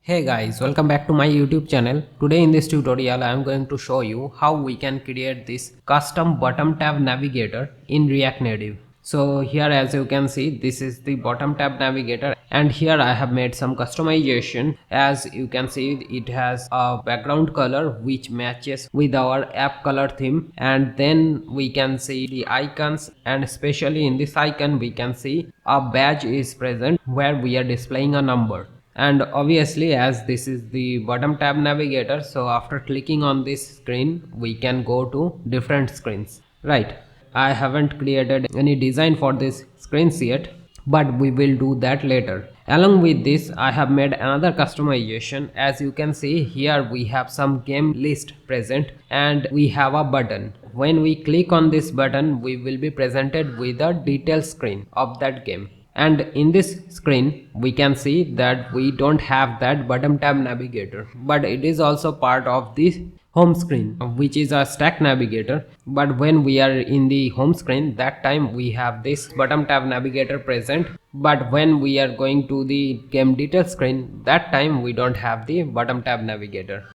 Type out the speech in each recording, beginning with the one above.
Hey guys, welcome back to my YouTube channel. Today in this tutorial I am going to show you how we can create this custom bottom tab navigator in React Native. So here, as you can see, this is the bottom tab navigator, and here I have made some customization. As you can see, it has a background color which matches with our app color theme, and then we can see the icons, and especially in this icon we can see a badge is present where we are displaying a number. And obviously, as this is the bottom tab navigator, so after clicking on this screen we can go to different screens, right? I haven't created any design for this screens yet, but we will do that later. Along with this, I have made another customization. As you can see here, we have some game list present and we have a button. When we click on this button, we will be presented with a detail screen of that game. And in this screen we can see that we don't have that bottom tab navigator, but it is also part of this home screen, which is a stack navigator. But when we are in the home screen, that time we have this bottom tab navigator present, but when we are going to the game detail screen, that time we don't have the bottom tab navigator.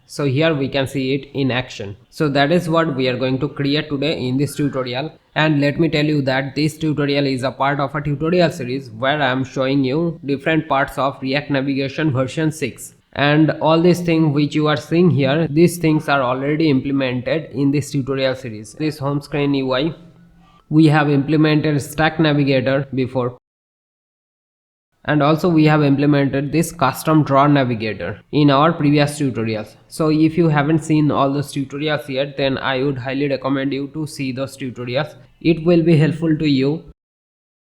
So here we can see it in action. So that is what we are going to create today in this tutorial. And let me tell you that this tutorial is a part of a tutorial series where I am showing you different parts of React Navigation version 6. And all these things which you are seeing here, these things are already implemented in this tutorial series. This home screen UI, we have implemented Stack Navigator before, and also we have implemented this custom drawer navigator in our previous tutorials. So if you haven't seen all those tutorials yet, then I would highly recommend you to see those tutorials. It will be helpful to you.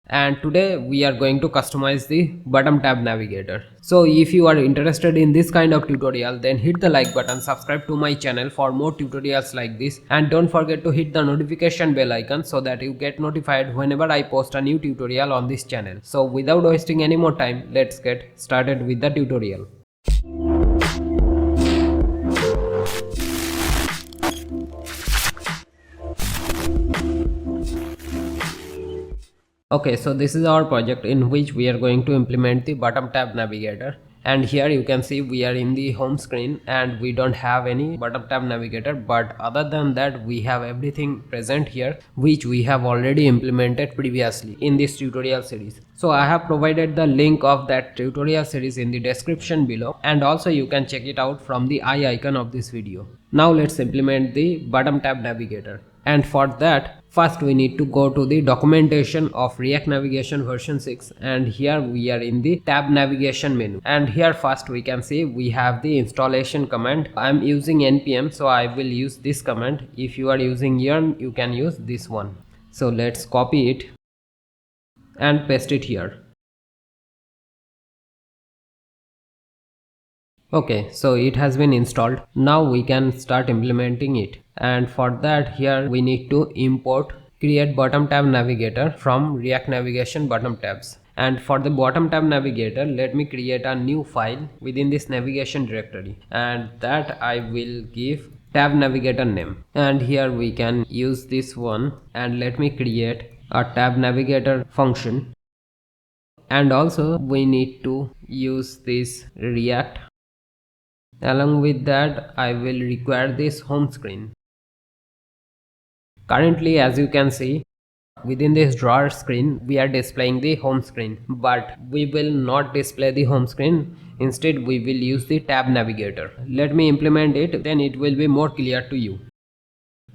And today we are going to customize the bottom tab navigator. So if you are interested in this kind of tutorial, then hit the like button, subscribe to my channel for more tutorials like this, and don't forget to hit the notification bell icon so that you get notified whenever I post a new tutorial on this channel. So without wasting any more time, let's get started with the tutorial. Okay, so this is our project in which we are going to implement the bottom tab navigator. And here you can see we are in the home screen and we don't have any bottom tab navigator, but other than that we have everything present here which we have already implemented previously in this tutorial series. So I have provided the link of that tutorial series in the description below, and also you can check it out from the eye icon of this video. Now let's implement the bottom tab navigator. And for that, first we need to go to the documentation of React Navigation version 6, and here we are in the tab navigation menu. And here first we can see we have the installation command. I am using npm, so I will use this command. If you are using yarn, you can use this one. So let's copy it and paste it here. Okay, so it has been installed. Now we can start implementing it. And for that, here we need to import create bottom tab navigator from React Navigation bottom tabs. And for the bottom tab navigator, let me create a new file within this navigation directory, and that I will give tab navigator name. And here we can use this one, and let me create a tab navigator function. And also we need to use this React. Along with that, I will require this home screen. Currently, as you can see, within this drawer screen, we are displaying the home screen, but we will not display the home screen. Instead, we will use the tab navigator. Let me implement it, then it will be more clear to you.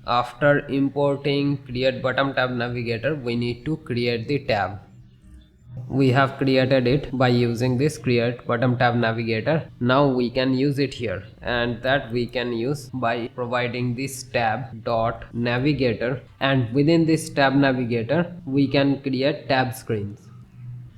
After importing create bottom tab navigator, we need to create the tab. We have created it by using this create bottom tab navigator. Now we can use it here, and that we can use by providing this tab dot navigator, and within this tab navigator we can create tab screens.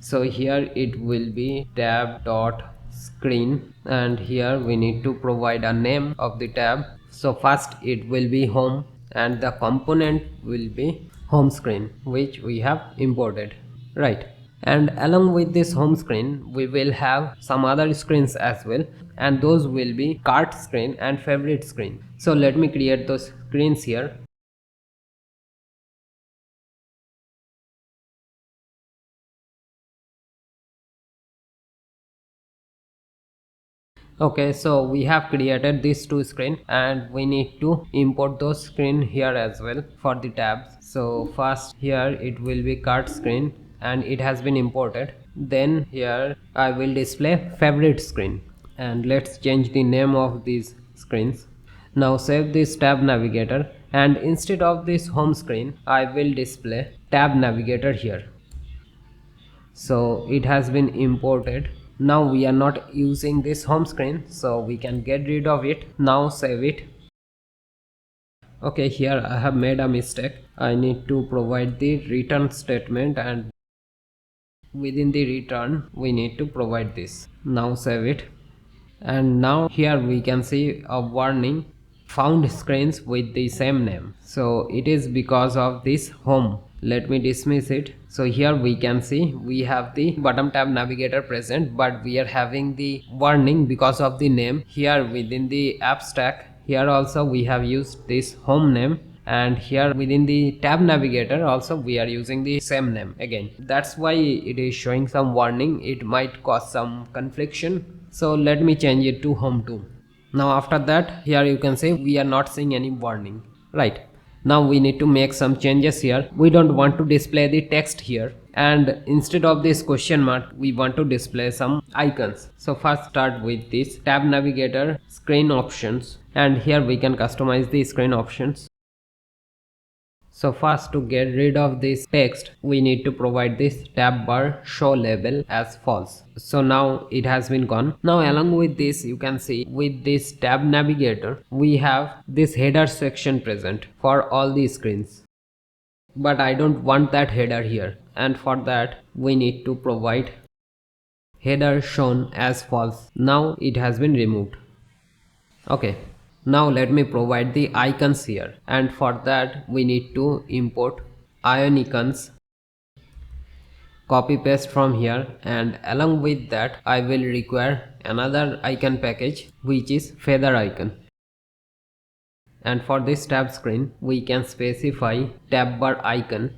So here it will be tab dot screen, and here we need to provide a name of the tab. So first it will be home, and the component will be home screen which we have imported, right? And along with this home screen we will have some other screens as well, and those will be cart screen and favorite screen. So let me create those screens here. Okay, so we have created these two screen and we need to import those screen here as well for the tabs. So first here it will be card screen and it has been imported. Then here I will display favorite screen and let's change the name of these screens. Now save this tab navigator and instead of this home screen I will display tab navigator here. So it has been imported. Now we are not using this home screen, so we can get rid of it. Now save it. Okay, here I have made a mistake. I need to provide the return statement and within the return we need to provide this. Now save it. And now here we can see a warning, found screens with the same name. So it is because of this home. Let me dismiss it. So here we can see we have the bottom tab navigator present, but we are having the warning because of the name. Here within the app stack, here also we have used this home name, and here within the tab navigator also we are using the same name again. That's why it is showing some warning. It might cause some confliction, so let me change it to home too. Now after that, here you can see we are not seeing any warning, right? Now we need to make some changes here. We don't want to display the text here, and instead of this question mark we want to display some icons. So first start with this tab navigator screen options, and here we can customize the screen options. So first, to get rid of this text, we need to provide this tab bar show label as false. So now it has been gone. Now along with this, you can see with this tab navigator, we have this header section present for all the screens. But I don't want that header here, and for that we need to provide header shown as false. Now it has been removed. Okay. Now let me provide the icons here, and for that we need to import icons, copy paste from here, and along with that I will require another icon package which is feather icon. And for this tab screen we can specify tab bar icon,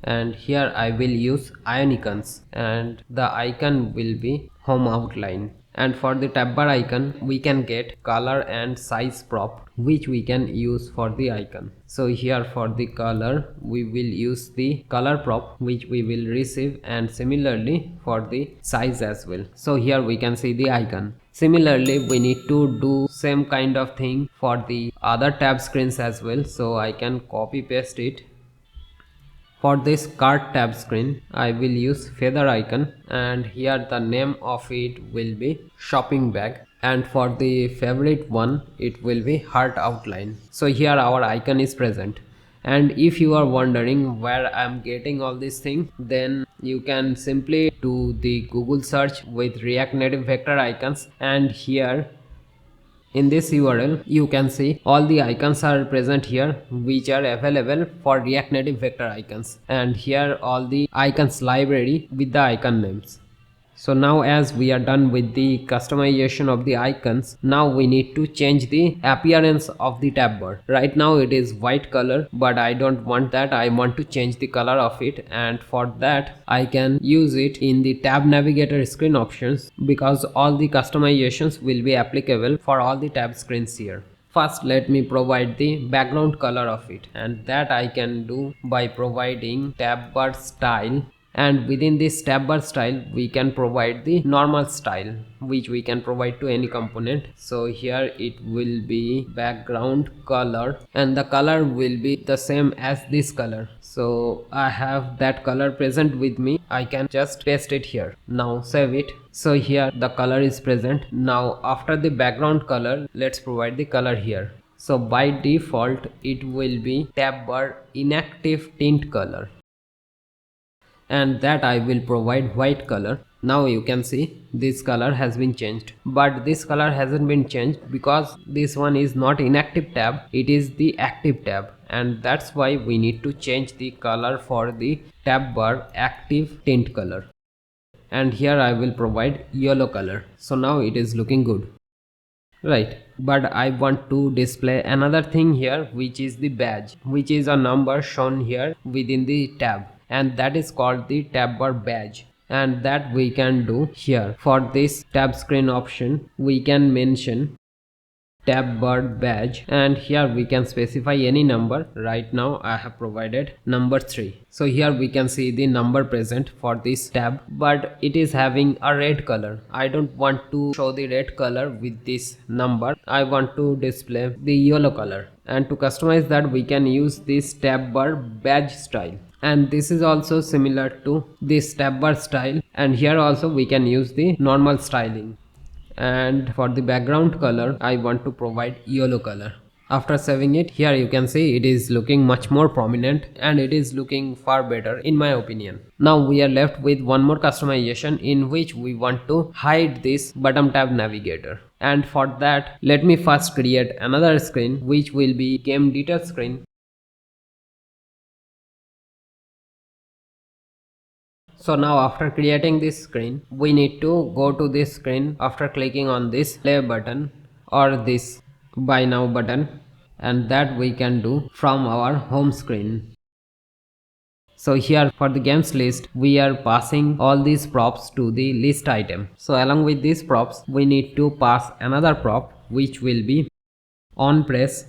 and here I will use icons and the icon will be home outline. And for the tab bar icon we can get color and size prop which we can use for the icon. So here for the color we will use the color prop which we will receive, and similarly for the size as well. So here we can see the icon. Similarly we need to do same kind of thing for the other tab screens as well, so I can copy paste it. For this card tab screen, I will use feather icon, and here the name of it will be shopping bag, and for the favorite one it will be heart outline. So here our icon is present. And if you are wondering where I am getting all these things, then you can simply do the Google search with React Native vector icons, and here in this URL you can see all the icons are present here which are available for React Native vector icons, and here all the icons library with the icon names. So now as we are done with the customization of the icons, now we need to change the appearance of the tab bar. Right now it is white color, but I don't want that. I want to change the color of it, and for that I can use it in the tab navigator screen options, because all the customizations will be applicable for all the tab screens here. First let me provide the background color of it, and that I can do by providing tab bar style, and within this tab bar style we can provide the normal style which we can provide to any component. So here it will be background color, and the color will be the same as this color. So I have that color present with me, I can just paste it here. Now save it. So here the color is present. Now after the background color, let's provide the color here. So by default it will be tab bar inactive tint color, and that I will provide white color. Now you can see this color has been changed, but this color hasn't been changed because this one is not inactive tab, it is the active tab, and that's why we need to change the color for the tab bar active tint color. And here I will provide yellow color. So now it is looking good, right? But I want to display another thing here which is the badge, which is a number shown here within the tab, and that is called the tab bar badge. and that we can do here. For this tab screen option, we can mention TabBar badge, and here we can specify any number. Right now I have provided number 3. So here we can see the number present for this tab, but it is having a red color. I don't want to show the red color with this number. I want to display the yellow color, and to customize that we can use this TabBar badge style, and this is also similar to this TabBar style, and here also we can use the normal styling. And for the background color I want to provide yellow color. After saving it, here you can see it is looking much more prominent and it is looking far better in my opinion. Now we are left with one more customization in which we want to hide this bottom tab navigator, and for that let me first create another screen which will be game detail screen. So now after creating this screen, we need to go to this screen after clicking on this play button or this buy now button, and that we can do from our home screen. So here for the games list, we are passing all these props to the list item. So along with these props, we need to pass another prop which will be on press,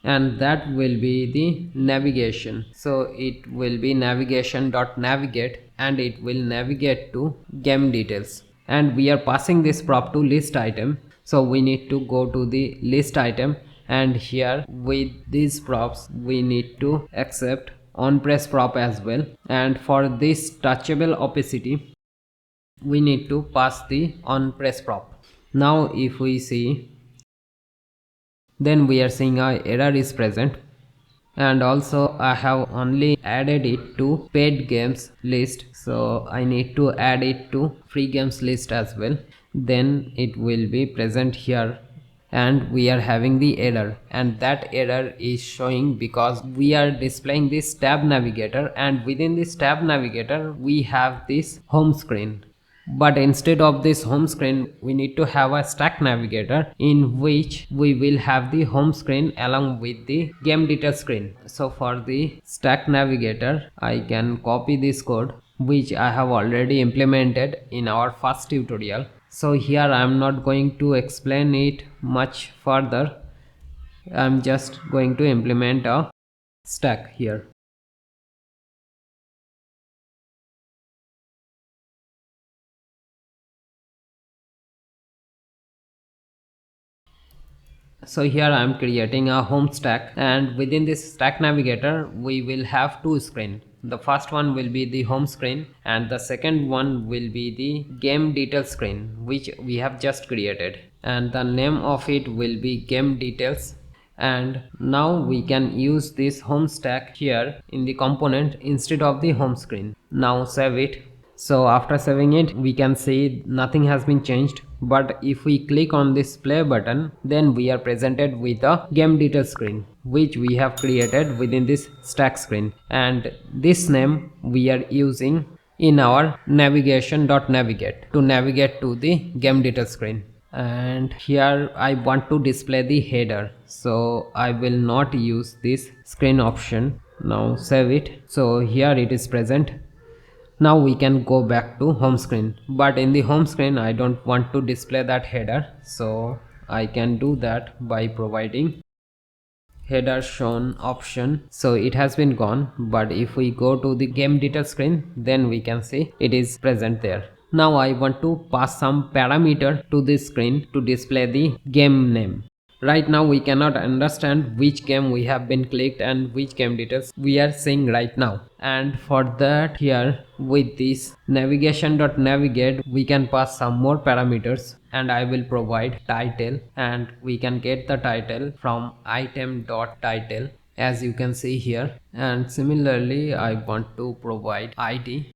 and that will be the navigation. So it will be navigation.navigate and it will navigate to game details, and we are passing this prop to list item. So we need to go to the list item, and here with these props we need to accept on press prop as well, and for this touchable opacity we need to pass the on press prop. Now if we see, then we are seeing a error is present, and also I have only added it to paid games list, so I need to add it to free games list as well. Then it will be present here, and we are having the error, and that error is showing because we are displaying this tab navigator, and within this tab navigator we have this home screen. But instead of this home screen, we need to have a stack navigator in which we will have the home screen along with the game detail screen. So for the stack navigator, I can copy this code which I have already implemented in our first tutorial. So here I am not going to explain it much further. I am just going to implement a stack here. So here I am creating a home stack, and within this stack navigator we will have two screens. The first one will be the home screen and the second one will be the game detail screen which we have just created, and the name of it will be game details. And now we can use this home stack here in the component instead of the home screen. Now save it. So after saving it, we can see nothing has been changed, but if we click on this play button, then we are presented with a game detail screen which we have created within this stack screen, and this name we are using in our navigation.navigate to navigate to the game detail screen. And here I want to display the header, so I will not use this screen option. Now save it. So here it is present. Now we can go back to home screen, but in the home screen I don't want to display that header, so I can do that by providing header shown option. So it has been gone, but if we go to the game detail screen, then we can see it is present there. Now I want to pass some parameter to this screen to display the game name. Right now we cannot understand which game we have been clicked and which game details we are seeing right now, and for that here with this navigation.navigate we can pass some more parameters, and I will provide title, and we can get the title from item.title as you can see here, and similarly I want to provide id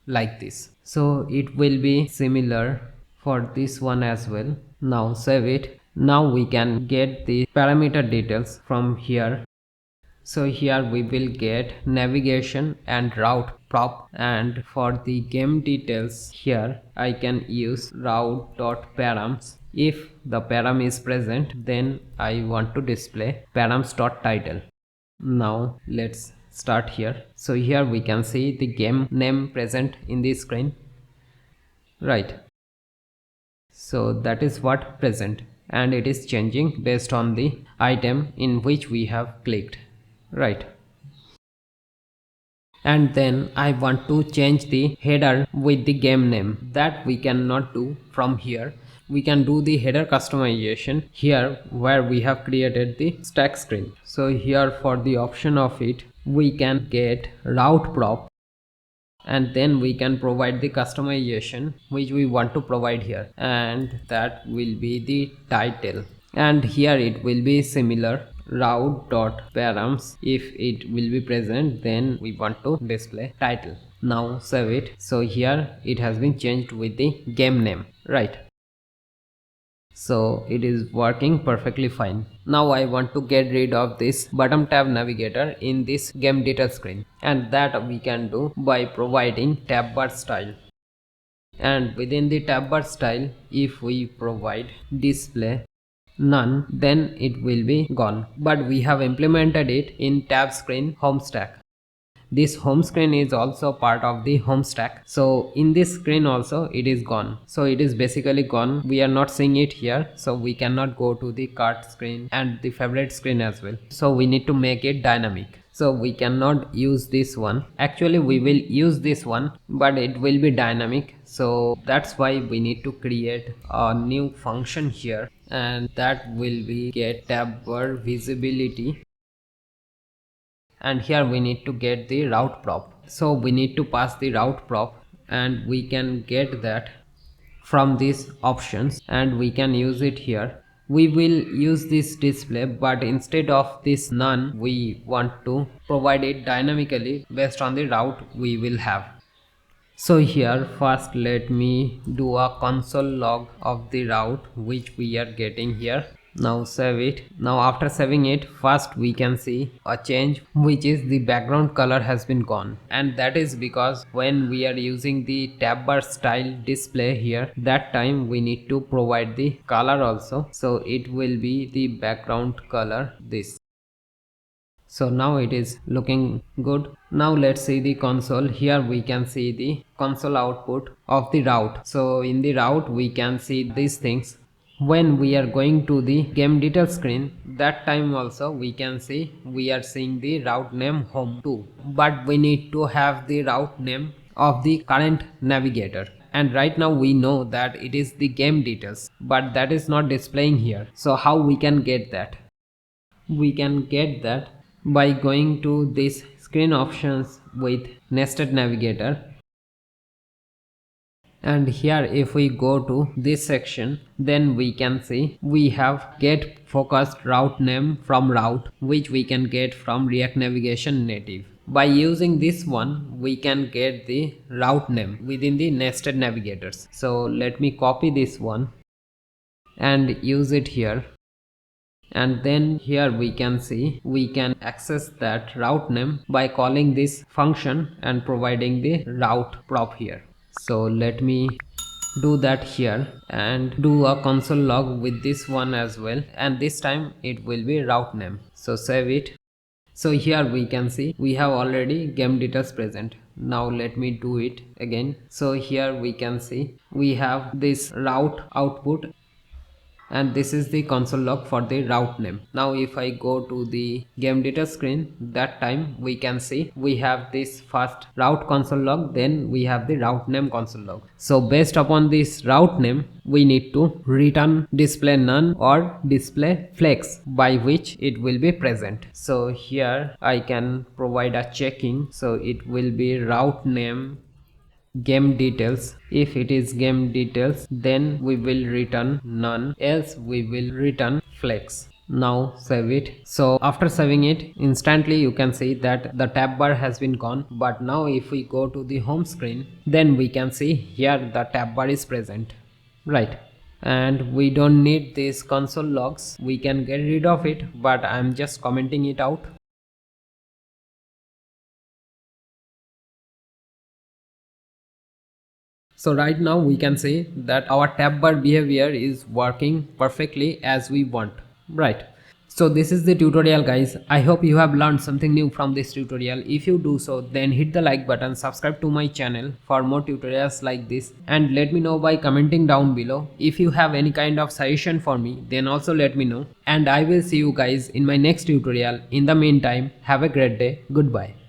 like this, so it will be similar for this one as well. Now save it. Now we can get the parameter details from here. So here we will get navigation and route prop, and for the game details here I can use route.params. If the param is present, then I want to display params.title. Now let's start here. So here we can see the game name present in the screen, right? So that is what present, and it is changing based on the item in which we have clicked, right? And then I want to change the header with the game name. That we cannot do from here. We can do the header customization here where we have created the stack screen. So here for the option of it, we can get route prop, and then we can provide the customization which we want to provide here, and that will be the title. And here it will be similar route dot params. If it will be present, then we want to display title. Now save it. So here it has been changed with the game name, right? So it is working perfectly fine. Now I want to get rid of this bottom tab navigator in this game detail screen, and that we can do by providing TabBar style. And within the TabBar style, if we provide display none, then it will be gone. But we have implemented it in tab screen home stack. This home screen is also part of the home stack, so in this screen also it is gone. So it is basically gone, we are not seeing it here, so we cannot go to the cart screen and the favorite screen as well. So we need to make it dynamic. So we cannot use this one. Actually we will use this one, but it will be dynamic. So that's why we need to create a new function here, and that will be get TabBar visibility. And here we need to get the route prop. So we need to pass the route prop, and we can get that from these options, and we can use it here. We will use this display, but instead of this none, we want to provide it dynamically based on the route we will have. So here first let me do a console log of the route which we are getting here. Now save it. Now after saving it, first we can see a change, which is the background color has been gone, and that is because when we are using the TabBar style display here, that time we need to provide the color also. So it will be the background color this. So now it is looking good. Now let's see the console. Here we can see the console output of the route. So in the route we can see these things. When we are going to the game detail screen, that time also we can see we are seeing the route name home too, but we need to have the route name of the current navigator. And right now we know that it is the game details, but that is not displaying here. So how we can get that? We can get that by going to this screen options with nested navigator, and here if we go to this section, then we can see we have get focused route name from route, which we can get from React Navigation native. By using this one, we can get the route name within the nested navigators. So let me copy this one and use it here. And then here we can see we can access that route name by calling this function and providing the route prop here. So let me do that here and do a console log with this one as well, and this time it will be route name. So save it. So here we can see we have already game details present. Now let me do it again. So here we can see we have this route output, and this is the console log for the route name. Now if I go to the game data screen, that time we can see we have this first route console log, then we have the route name console log. So based upon this route name, we need to return display none or display flex, by which it will be present. So here I can provide a checking, so it will be route name game details. If it is game details, then we will return none, else we will return flex. Now save it. So after saving it, instantly you can see that the tab bar has been gone. But now if we go to the home screen, then we can see here the tab bar is present, right? And we don't need these console logs, we can get rid of it, but I'm just commenting it out. So right now we can say that our tab bar behavior is working perfectly as we want, right? So this is the tutorial guys. I hope you have learned something new from this tutorial. If you do so, then hit the like button, subscribe to my channel for more tutorials like this, and let me know by commenting down below. If you have any kind of suggestion for me, then also let me know, and I will see you guys in my next tutorial. In the meantime, have a great day. Goodbye.